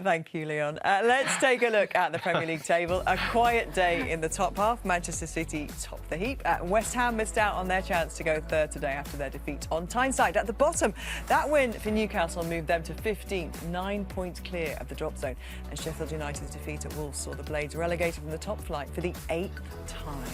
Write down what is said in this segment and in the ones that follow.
Thank you, Leon. Let's take a look at the Premier League table. A quiet day in the top half. Manchester City top the heap. West Ham missed out on their chance to go third today after their defeat on Tyneside. At the bottom, that win for Newcastle moved them to 15th, 9 points clear of the drop zone. And Sheffield United's defeat at Wolves saw the Blades relegated from the top flight for the 8th time.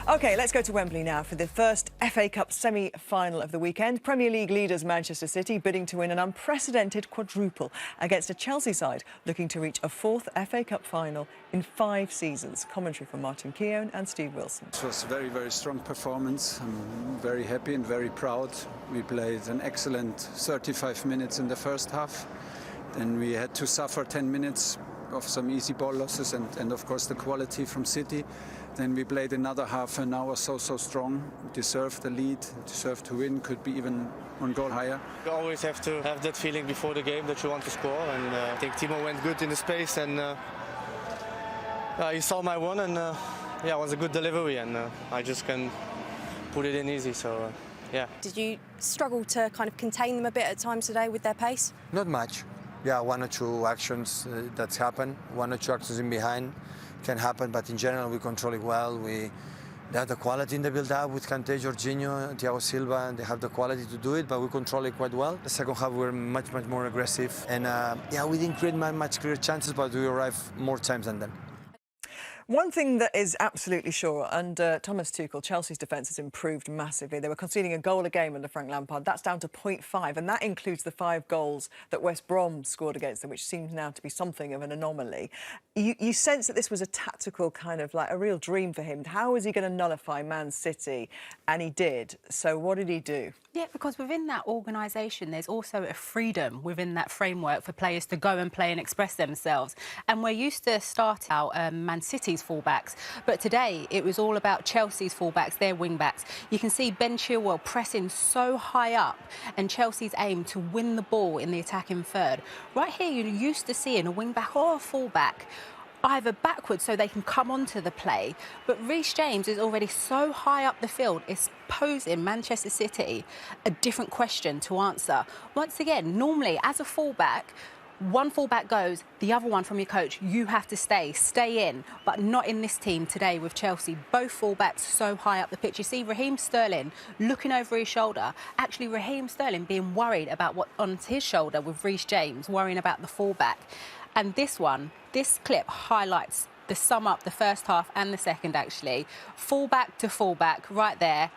OK, let's go to Wembley now for the first FA Cup semi-final of the weekend. Premier League leaders Manchester City bidding to win an unprecedented quadruple against a Chelsea side looking to reach a 4th FA Cup final in 5 seasons. Commentary from Martin Keown and Steve Wilson. It was a very, very strong performance. I'm very happy and very proud. We played an excellent 35 minutes in the first half. Then we had to suffer 10 minutes of some easy ball losses and of course the quality from City. Then we played another half an hour so strong, deserved the lead, deserved to win, could be even 1 goal higher. You always have to have that feeling before the game that you want to score, and I think Timo went good in the space, and he saw my one, and yeah, it was a good delivery, and I just can put it in easy, so yeah. Did you struggle to kind of contain them a bit at times today with their pace? Not much. Yeah, 1 or 2 actions that's happened, 1 or 2 actions in behind can happen, but in general we control it well. They have the quality in the build-up with Kante, Jorginho, Thiago Silva, and they have the quality to do it, but we control it quite well. The second half we were much more aggressive, and yeah, we didn't create much clear chances, but we arrived more times than them. One thing that is absolutely sure, under Thomas Tuchel, Chelsea's defence has improved massively. They were conceding a goal a game under Frank Lampard. That's down to 0.5, and that includes the 5 goals that West Brom scored against them, which seems now to be something of an anomaly. You sense that this was a tactical kind of like a real dream for him. How was he going to nullify Man City? And he did. So what did he do? Yeah, because within that organisation, there's also a freedom within that framework for players to go and play and express themselves. And we're used to start out Man City's fullbacks, but today it was all about Chelsea's fullbacks, their wing-backs. You can see Ben Chilwell pressing so high up and Chelsea's aim to win the ball in the attacking third. Right here, you're used to seeing a wing-back or a fullback either backwards so they can come onto the play, but Reece James is already so high up the field, it's posing Manchester City a different question to answer. Once again, normally as a fullback, one fullback goes, the other one from your coach, you have to stay in, but not in this team today with Chelsea. Both fullbacks so high up the pitch. You see Raheem Sterling looking over his shoulder. Actually, Raheem Sterling being worried about what on his shoulder with Reece James, worrying about the fullback. And this clip highlights the sum up, the first half and the second, actually. Fullback to fullback, right there.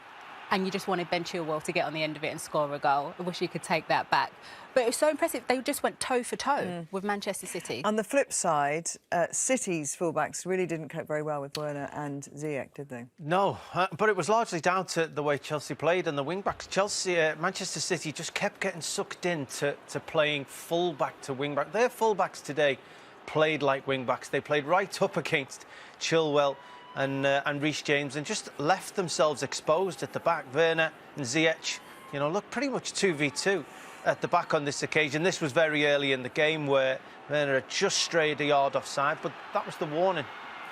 And you just wanted Ben Chilwell to get on the end of it and score a goal. I wish he could take that back. But it was so impressive. They just went toe for toe with Manchester City. On the flip side, City's fullbacks really didn't cope very well with Werner and Ziyech, did they? No, but it was largely down to the way Chelsea played and the wing-backs. Manchester City just kept getting sucked into playing full-back to wing-back. Their full-backs today played like wing-backs. They played right up against Chilwell and Reece James and just left themselves exposed at the back. Werner and Ziyech, you know, look pretty much 2v2 at the back on this occasion. This was very early in the game where Werner had just strayed a yard offside, but that was the warning.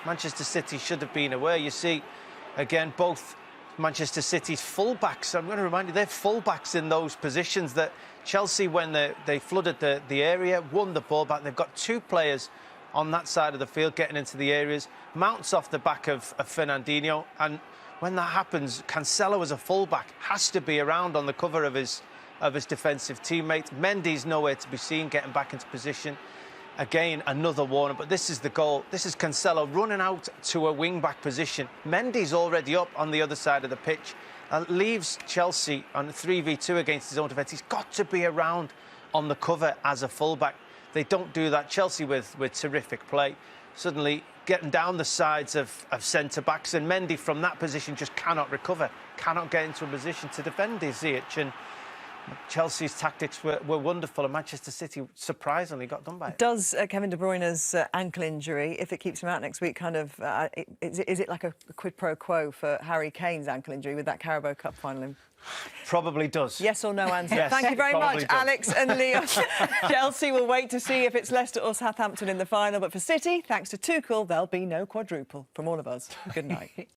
Manchester City should have been aware. You see, again, both Manchester City's full-backs, I'm going to remind you, they're full-backs in those positions that Chelsea, when they flooded the area, won the ball back. They've got 2 players on that side of the field getting into the areas. Mounts off the back of Fernandinho, and when that happens, Cancelo as a full-back has to be around on the cover of his defensive teammate. Mendy's nowhere to be seen, getting back into position. Again, another warning, but this is the goal. This is Cancelo running out to a wing-back position. Mendy's already up on the other side of the pitch and leaves Chelsea on a 3v2 against his own defence. He's got to be around on the cover as a full-back. They don't do that. Chelsea with terrific play, suddenly getting down the sides of centre-backs, and Mendy from that position just cannot recover, cannot get into a position to defend Ziyech. And Chelsea's tactics were wonderful, and Manchester City surprisingly got done by it. Does Kevin De Bruyne's ankle injury, if it keeps him out next week, kind of is it like a quid pro quo for Harry Kane's ankle injury with that Carabao Cup final? Probably does. Yes or no answer. Yes, Thank you very much, does. Alex and Leon. Chelsea will wait to see if it's Leicester or Southampton in the final, but for City, thanks to Tuchel, there'll be no quadruple. From all of us, good night.